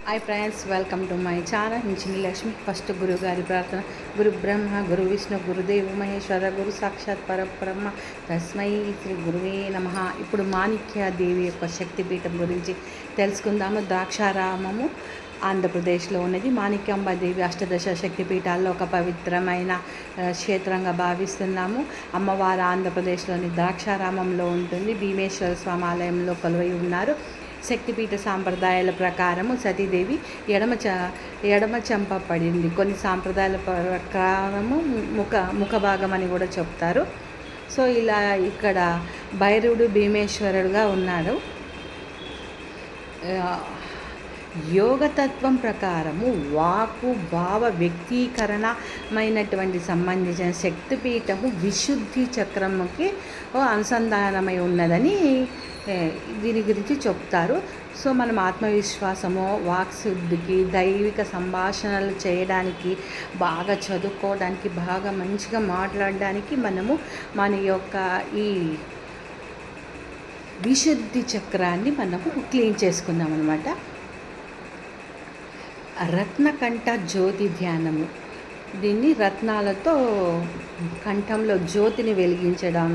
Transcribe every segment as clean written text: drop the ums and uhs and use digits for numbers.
Hi friends, welcome to my channel. నుంచి Lakshmi. First గురుగారి ప్రార్థన. గురు బ్రహ్మ గురు విష్ణు గురుదేవు మహేశ్వర గురు సాక్షాత్ పరబ్రహ్మ తస్మై శ్రీ గురువే నమః. ఇప్పుడు మాణిక్యాదేవి యొక్క శక్తిపీఠం గురించి తెలుసుకుందాము. ద్రాక్షారామము ఆంధ్రప్రదేశ్లో ఉన్నది. మాణిక్యాంబాదేవి అష్టదశ శక్తిపీఠాల్లో ఒక పవిత్రమైన క్షేత్రంగా భావిస్తున్నాము. అమ్మవారు ఆంధ్రప్రదేశ్లోని ద్రాక్షారామంలో ఉంటుంది. భీమేశ్వర స్వామి ఆలయంలో కొలువై ఉన్నారు. శక్తిపీఠ సాంప్రదాయాల ప్రకారము సతీదేవి ఎడమ చెంప పడింది. కొన్ని సాంప్రదాయాల ప్రకారము ముఖ భాగం అని కూడా చెప్తారు. సో ఇలా ఇక్కడ భైరవుడు భీమేశ్వరుడుగా ఉన్నాడు. యోగతత్వం ప్రకారము వాకు భావ వ్యక్తీకరణమైనటువంటి సంబంధించిన శక్తిపీఠము విశుద్ధి చక్రముకి అనుసంధానమై ఉన్నదని దీని గురించి చెప్తారు. సో మనం ఆత్మవిశ్వాసము, వాక్శుద్ధికి, దైవిక సంభాషణలు చేయడానికి, బాగా చదువుకోవడానికి, బాగా మంచిగా మాట్లాడడానికి మనము మన యొక్క ఈ విశుద్ధి చక్రాన్ని మనము క్లీన్ చేసుకుందాం అన్నమాట. రత్నకంఠ జ్యోతి ధ్యానము. దీన్ని రత్నాలతో కంఠంలో జ్యోతిని వెలిగించడం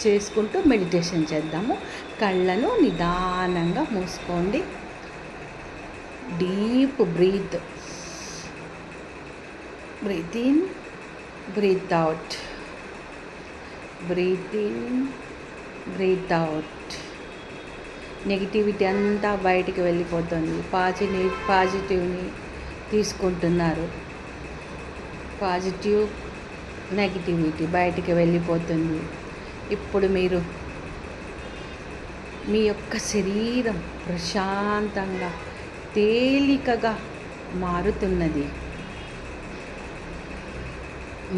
చేసుకుంటూ మెడిటేషన్ చేద్దాము. కళ్ళను నిదానంగా మూసుకోండి. Deep breath in, breath out, breath in, breath out. Negativity అంతా బయటికి వెళ్ళిపోతుంది. పాజిటివ్ని తీసుకుంటున్నారు. పాజిటివ్ నెగిటివిటీ బయటికి వెళ్ళిపోతుంది. ఇప్పుడు మీరు మీ యొక్క శరీరం ప్రశాంతంగా తేలికగా మారుతున్నది.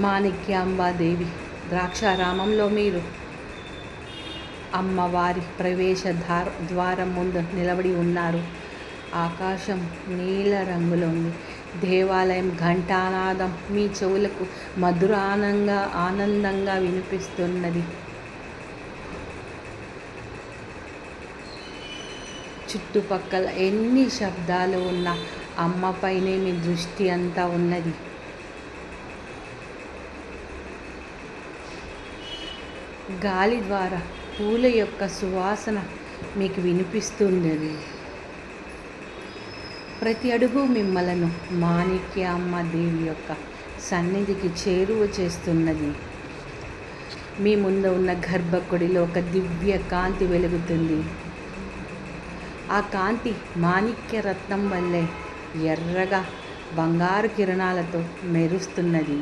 మాణిక్యాంబాదేవి ద్రాక్షారామంలో మీరు అమ్మవారి ప్రవేశ ద్వారం ముందు నిలబడి ఉన్నారు. ఆకాశం నీల రంగులో ఉంది. దేవాలయం ఘంటానాదం మీ చెవులకు ఆనందంగా వినిపిస్తున్నది. చుట్టుపక్కల ఎన్ని శబ్దాలు ఉన్నా అమ్మపైనే మీ దృష్టి అంతా ఉన్నది. గాలి ద్వారా పూల యొక్క సువాసన మీకు వినిపిస్తున్నది. ప్రతి అడుగు మిమ్మలను మాణిక్యమ్మాదేవి యొక్క సన్నిధికి చేరువ చేస్తున్నది. మీ ముందు ఉన్న గర్భగుడిలో ఒక దివ్య కాంతి వెలుగుతుంది. ఆ కాంతి మాణిక్య రత్నం వల్లే ఎర్రగా బంగారు కిరణాలతో మెరుస్తున్నది.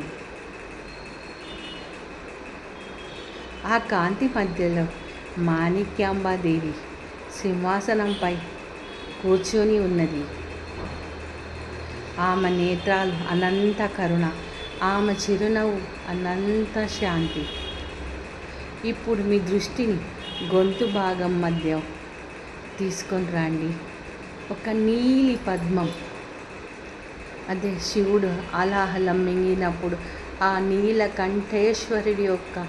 ఆ కాంతి మధ్యలో మాణిక్యాంబాదేవి సింహాసనంపై కూర్చొని ఉన్నది. ఆమె నేత్రాలు అనంత కరుణ, ఆమె చిరునవ్వు అనంత శాంతి. ఇప్పుడు మీ దృష్టిని గొంతు భాగం మధ్య తీసుకొని రండి. ఒక నీలి పద్మం, అదే శివుడు అలాహలం మింగినప్పుడు ఆ నీలకంఠేశ్వరుడి యొక్క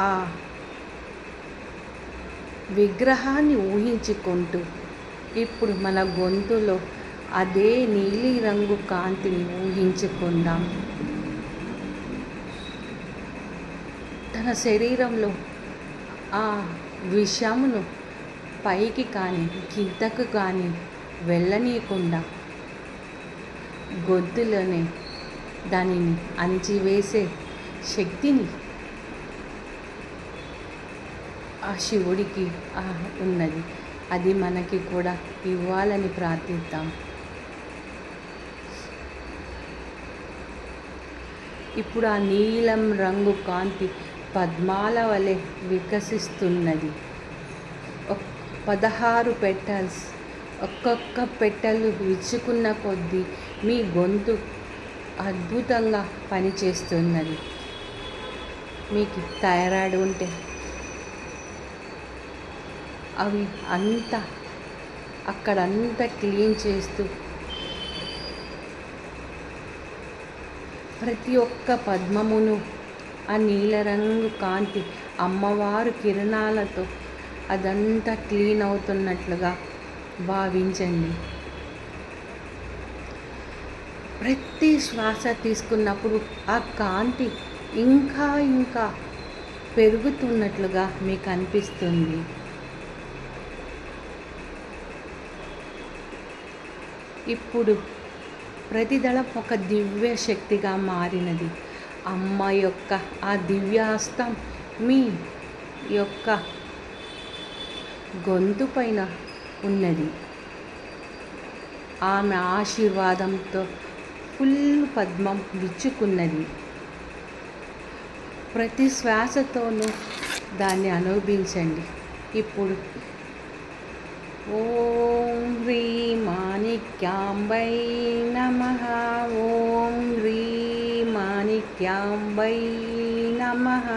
ఆ విగ్రహాన్ని ఊహించుకుంటూ ఇప్పుడు మన గొంతులో అదే నీలి రంగు కాంతిని ఊహించుకుందాం. తన శరీరంలో ఆ విషమును పైకి కానీ కిందకు కానీ వెళ్ళనీయకుండా గొంతులోనే దానిని అణిచివేసే శక్తిని ఆ శివుడికి ఉన్నది. అది మనకి కూడా ఇవ్వాలని ప్రార్థిద్దాం. ఇప్పుడు ఆ నీలం రంగు కాంతి పద్మాల వలె వికసిస్తున్నది. 16 పెటల్స్, ఒక్కొక్క పెటలు విచ్చుకున్న కొద్దీ మీ గొంతు అద్భుతంగా పనిచేస్తున్నది. మీకు థైరాయిడ్ ఉంటే అవి అంతా అక్కడంతా క్లీన్ చేస్తూ ప్రతి ఒక్క పద్మమును ఆ నీలరంగు కాంతి అమ్మవారు కిరణాలతో అదంతా క్లీన్ అవుతున్నట్లుగా భావించండి. ప్రతి శ్వాస తీసుకున్నప్పుడు ఆ కాంతి ఇంకా ఇంకా పెరుగుతున్నట్లుగా మీకు అనిపిస్తుంది. ఇప్పుడు ప్రతి దళం ఒక దివ్య శక్తిగా మారినది. అమ్మ యొక్క ఆ దివ్యాస్తం మీ యొక్క గొంతు పైన ఉన్నది. ఆమె ఆశీర్వాదంతో ఫుల్ పద్మం విచ్చుకున్నది. ప్రతి శ్వాసతోనూ దాన్ని అనుభవించండి. ఇప్పుడు ఓం హ్రీం మాణిక్యాంబై నమః. ఓం హ్రీం మాణిక్యాంబై నమః.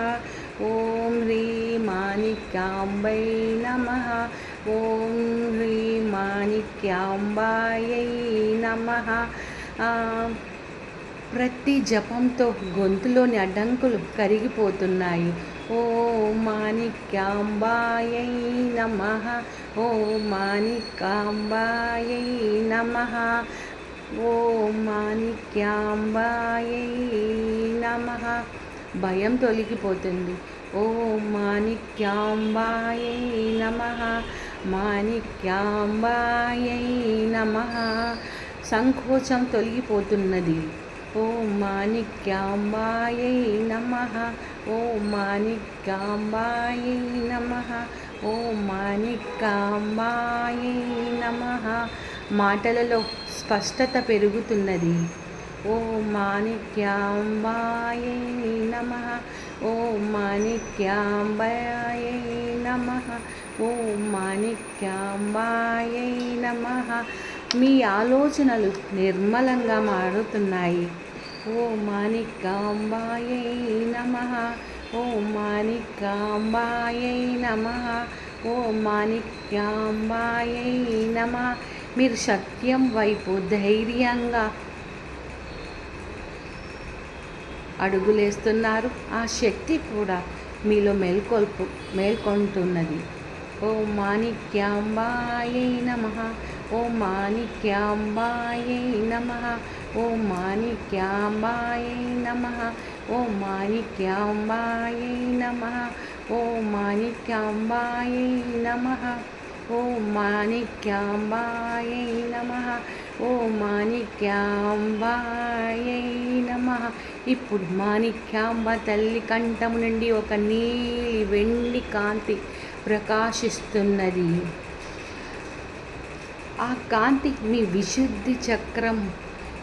ఓం హ్రీం మాణిక్యాంబై నమః. ఓం హ్రీం మాణిక్యాంబాయై నమః. ప్రతి జపంతో గొంతులోని అడ్డంకులు కరిగిపోతున్నాయి. ఓం మాణిక్యాంబాయై నమః. ఓం మాణిక్యాంబాయై నమః. ఓం మాణిక్యాంబాయై నమః. భయం తొలగిపోతుంది. ఓం మాణిక్యాంబాయై నమః. మాణిక్యాంబాయై నమః. సంకోచం తొలగిపోతున్నది. ఓం మాణిక్యాంబాయై నమః. ఓం మాణిక్యాంబాయై నమః. ఓం మాణిక్యాంబాయై నమః. మాటలలో స్పష్టత పెరుగుతున్నది. ఓం మాణిక్యాంబాయై నమః. ఓం మాణిక్యాంబాయై నమః. ఓం మాణిక్యాంబాయై నమః. మీ ఆలోచనలు నిర్మలంగా మారుతున్నాయి. ఓం మాణిక్యాంబాయై నమః. ఓం మాణిక్యాంబాయై నమః. ఓం మాణిక్యాంబాయై నమః. మీరు సత్యం వైపు ధైర్యంగా అడుగులేస్తున్నారు. ఆ శక్తి కూడా మీలో మేల్కొంటున్నది. ఓం మాణిక్యాంబాయై నమః. ఓం మాణిక్యాంబాయై నమః. ఓం మాణిక్యాంబాయై నమః. ఓం మాణిక్యాంబాయై నమః. ఓం మాణిక్యాంబాయై నమః. ఓం మాణిక్యాంబాయై నమః. ఓం మాణిక్యాంబాయై నమః. ఇప్పుడు మాణిక్యాంబ తల్లి కంఠం నుండి ఒక నీలి వెండి కాంతి ప్రకాశిస్తున్నది. ఆ కాంతి మీ విశుద్ధి చక్రం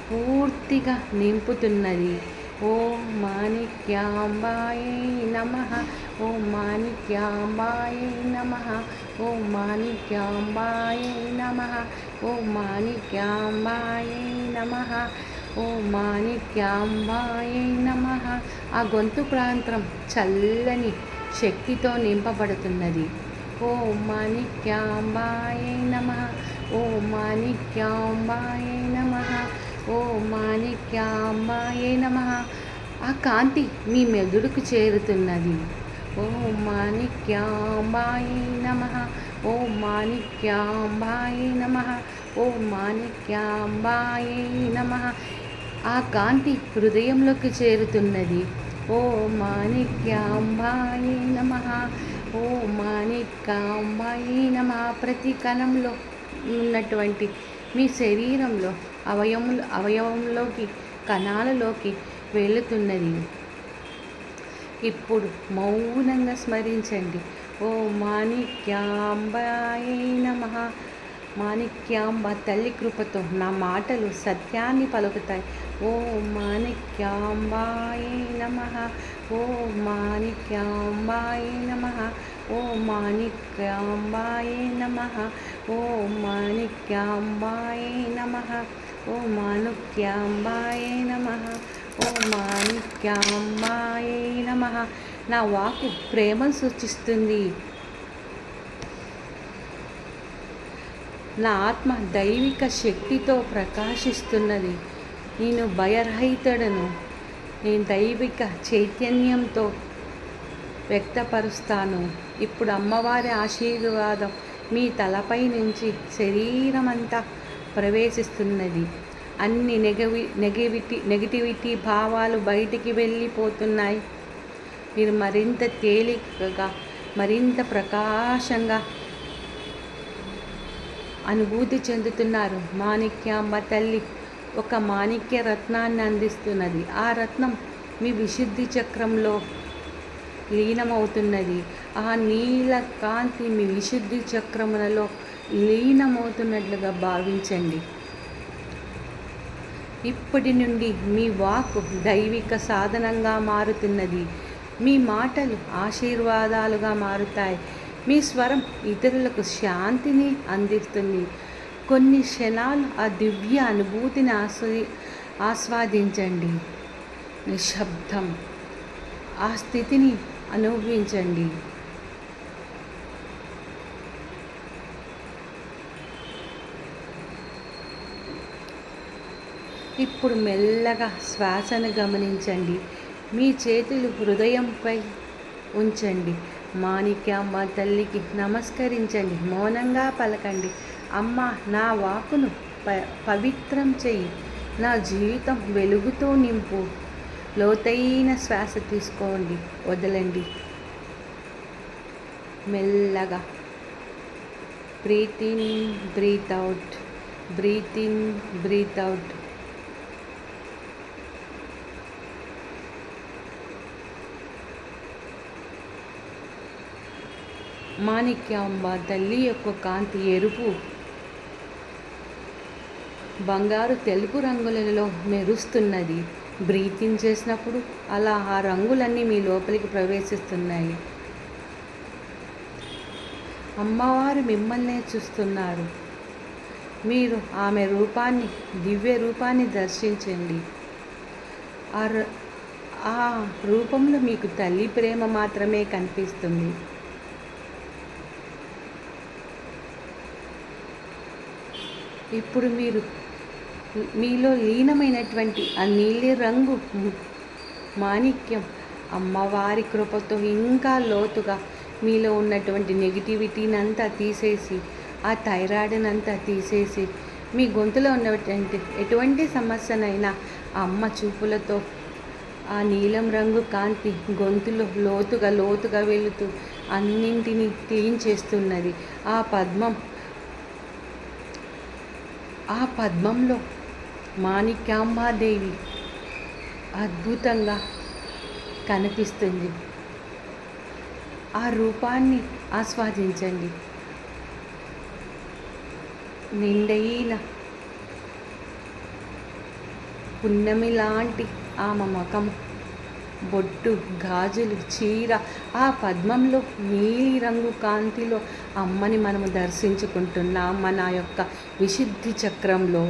పూర్తిగా నింపుతున్నది. ఓం మాణిక్యాంబాయై నమః. ఓం మాణిక్యాంబాయై నమః. ఓం మాణిక్యాంబాయై నమః. ఓం మాణిక్యాంబాయై నమః. ఓం మాణిక్యాంబాయై నమః. ఆ గొంతు ప్రాంతం చల్లని శక్తితో నింపబడుతున్నది. ఓం మాణిక్యాంబాయై నమః. ఓం మాణిక్యాంబాయై నమః. ఓం మాణిక్యాంబాయై నమః. ఆ కాంతి మీ మెదడుకు చేరుతున్నది. ఓం మాణిక్యాంబాయై నమః. ఓం మాణిక్యాంబాయై నమః. ఓం మాణిక్యాంబాయై నమః. ఆ కాంతి హృదయంలోకి చేరుతున్నది. ఓం మాణిక్యాంబాయై నమః. ఓం మాణిక్యాంబాయై నమః. ప్రతి కణంలో ఉన్నటువంటి మీ శరీరంలో అవయవంలోకి కణాలలోకి వెళుతున్నది. ఇప్పుడు మౌనంగా స్మరించండి. ఓం మాణిక్యాంబాయై నమః. మాణిక్యాంబ తల్లి కృపతో నా మాటలు సత్యాన్ని పలుకుతాయి. ఓం మాణిక్యాంబాయై నమః. ఓం మాణిక్యాంబాయై నమః. ఓం మాణిక్యాంబాయై నమః. ఓం మాణిక్యాంబాయై నమః. ఓం మాణిక్యాంబాయై నమః. ఓం మాణిక్యాంబాయై నమః. నా వాక్కు ప్రేమను సూచిస్తుంది. నా ఆత్మ దైవిక శక్తితో ప్రకాశిస్తున్నది. నేను భయరహితుడను. నేను దైవిక చైతన్యంతో వ్యక్తపరుస్తాను. ఇప్పుడు అమ్మవారి ఆశీర్వాదం మీ తలపై నుంచి శరీరమంతా ప్రవేశిస్తున్నది. అన్ని నెగిటివిటీ భావాలు బయటికి వెళ్ళిపోతున్నాయి. మీరు మరింత తేలికగా, మరింత ప్రకాశంగా అనుభూతి చెందుతున్నారు. మాణిక్యామ్మ తల్లి ఒక మాణిక్య రత్నాన్ని అందిస్తున్నది. ఆ రత్నం మీ విశుద్ధి చక్రంలో లీనమవుతున్నది. ఆ నీల కాంతి మీ విశుద్ధి చక్రములలో లీనమవుతున్నట్లుగా భావించండి. ఇప్పటి నుండి మీ వాక్కు దైవిక సాధనంగా మారుతున్నది. మీ మాటలు ఆశీర్వాదాలుగా మారుతాయి. మీ స్వరం ఇతరులకు శాంతిని అందిస్తుంది. కొన్ని క్షణాలు ఆ దివ్య అనుభూతిని ఆస్వాదించండి. నిశ్శబ్దం ఆ స్థితిని అనుభవించండి. ఇప్పుడు మెల్లగా శ్వాసను గమనించండి. మీ చేతులు హృదయంపై ఉంచండి. మాణిక్యామ్మ తల్లికి నమస్కరించండి. మౌనంగా పలకండి. అమ్మ, నా వాకును పవిత్రం చెయ్యి. నా జీవితం వెలుగుతో నింపు. లోతైన శ్వాస తీసుకోండి, వదలండి. మెల్లగా breath in, breath out, breath in, breath out. Manikyamba తల్లి యొక్క కాంతి ఎరుపు, బంగారు, తెలుపు రంగులలో మెరుస్తున్నది. బ్రీతింగ్ చేసినప్పుడు అలా ఆ రంగులన్నీ మీ లోపలికి ప్రవేశిస్తున్నాయి. అమ్మవారు మిమ్మల్నే చూస్తున్నారు. మీరు ఆమె రూపాన్ని, దివ్య రూపాన్ని దర్శించండి. ఆ రూపంలో మీకు తల్లి ప్రేమ మాత్రమే కనిపిస్తుంది. ఇప్పుడు మీరు మీలో లీనమైనటువంటి ఆ నీలి రంగు మాణిక్యం అమ్మవారి కృపతో ఇంకా లోతుగా మీలో ఉన్నటువంటి నెగిటివిటీని అంతా తీసేసి, ఆ థైరాయిడ్ని అంతా తీసేసి, మీ గొంతులో ఉన్నటువంటి ఎటువంటి సమస్యనైనా అమ్మ చూపులతో ఆ నీలం రంగు కాంతి గొంతులో లోతుగా వెళుతూ అన్నింటినీ క్లీన్ చేస్తున్నది. ఆ పద్మంలో మాణిక్యాంబాదేవి అద్భుతంగా కనిపిస్తుంది. ఆ రూపాన్ని ఆస్వాదించండి. నిండైన పున్నమి లాంటి ఆమె ముఖం, బొట్టు, గాజులు, చీర, ఆ పద్మంలో నీలి రంగు కాంతిలో అమ్మని మనము దర్శించుకుంటున్నాం. మన యొక్క విశుద్ధి చక్రంలో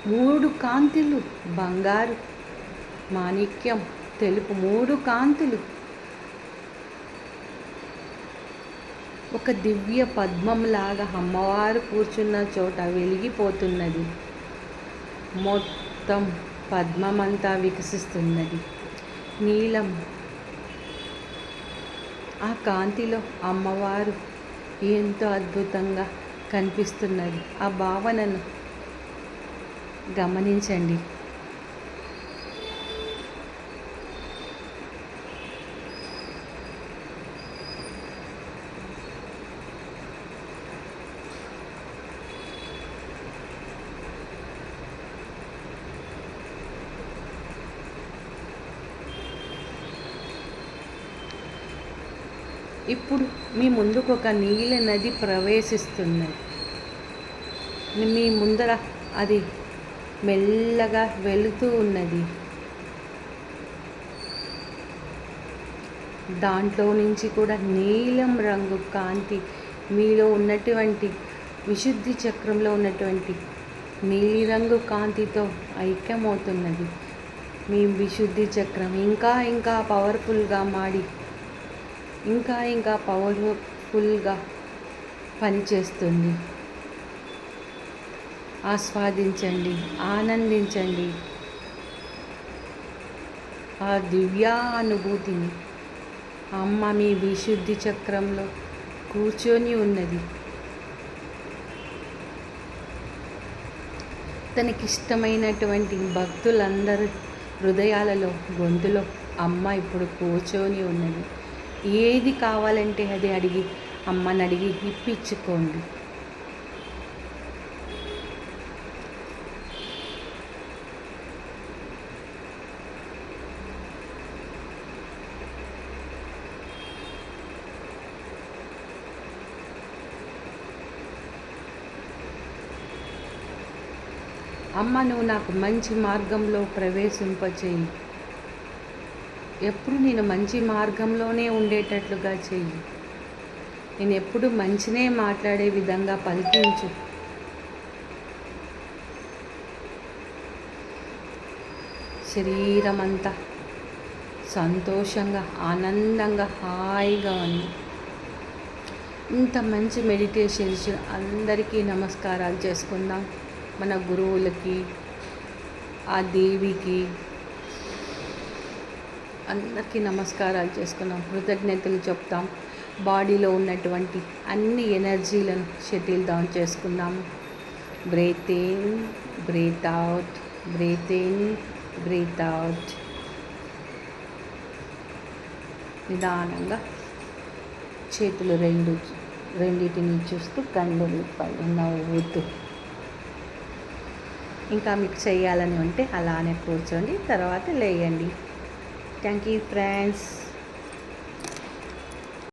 3 కాంతులు, బంగారు, మాణిక్యం, తెలుపు, 3 కాంతులు ఒక దివ్య పద్మంలాగా అమ్మవారు కూర్చున్న చోట వెలిగిపోతున్నది. మొత్తం పద్మమంతా వికసిస్తున్నది. నీలం ఆ కాంతిలో అమ్మవారు ఎంతో అద్భుతంగా కనిపిస్తున్నది. ఆ భావనను గమనించండి. ఇప్పుడు మీ ముందుకు ఒక నీలి నది ప్రవేశిస్తున్నది. మీ ముందర అది మెల్లగా వెళుతూ ఉన్నది. దాంట్లో నుంచి కూడా నీలం రంగు కాంతి మీలో ఉన్నటువంటి విశుద్ధి చక్రంలో ఉన్నటువంటి నీలిరంగు కాంతితో ఐక్యమవుతున్నది. మీ విశుద్ధి చక్రం ఇంకా ఇంకా పవర్ఫుల్గా మాడి ఇంకా పవర్ఫుల్గా పనిచేస్తుంది. ఆస్వాదించండి, ఆనందించండి. ఆ దివ్యానుభూతిని అమ్మ మీ విశుద్ధి చక్రంలో కూర్చొని ఉన్నది. తనకిష్టమైనటువంటి భక్తులందరి హృదయాలలో గొంతులో అమ్మ ఇప్పుడు కూర్చొని ఉన్నది. ఏది కావాలంటే అది అడిగి అమ్మని అడిగి ఇప్పించుకోండి. అమ్మ నువ్వు నాకు మంచి మార్గంలో ప్రవేశింపచేయి. ఎప్పుడు నేను మంచి మార్గంలోనే ఉండేటట్లుగా చెయ్యి. నేను ఎప్పుడు మంచినే మాట్లాడే విధంగా పలికించు. శరీరం అంతా సంతోషంగా ఆనందంగా హాయిగా ఉంది. ఇంత మంచి మెడిటేషన్స్ అందరికీ నమస్కారాలు చేసుకుందాం. మన గురువులకి, ఆ దేవికి అందరికీ నమస్కారాలు చేసుకున్నాం, కృతజ్ఞతలు చెప్తాం. బాడీలో ఉన్నటువంటి అన్ని ఎనర్జీలను షటిల్ డౌన్ చేసుకుందాము. Breath in, breath out, breath in, breath out. నిదానంగా చేతులు రెండింటిని చూస్తూ కళ్ళు విప్పాలి నవ్వుతూ. ఇంకా మీకు చేయాలని ఉంటే అలానే కూర్చోండి, తర్వాత లేయండి. Thank you friends.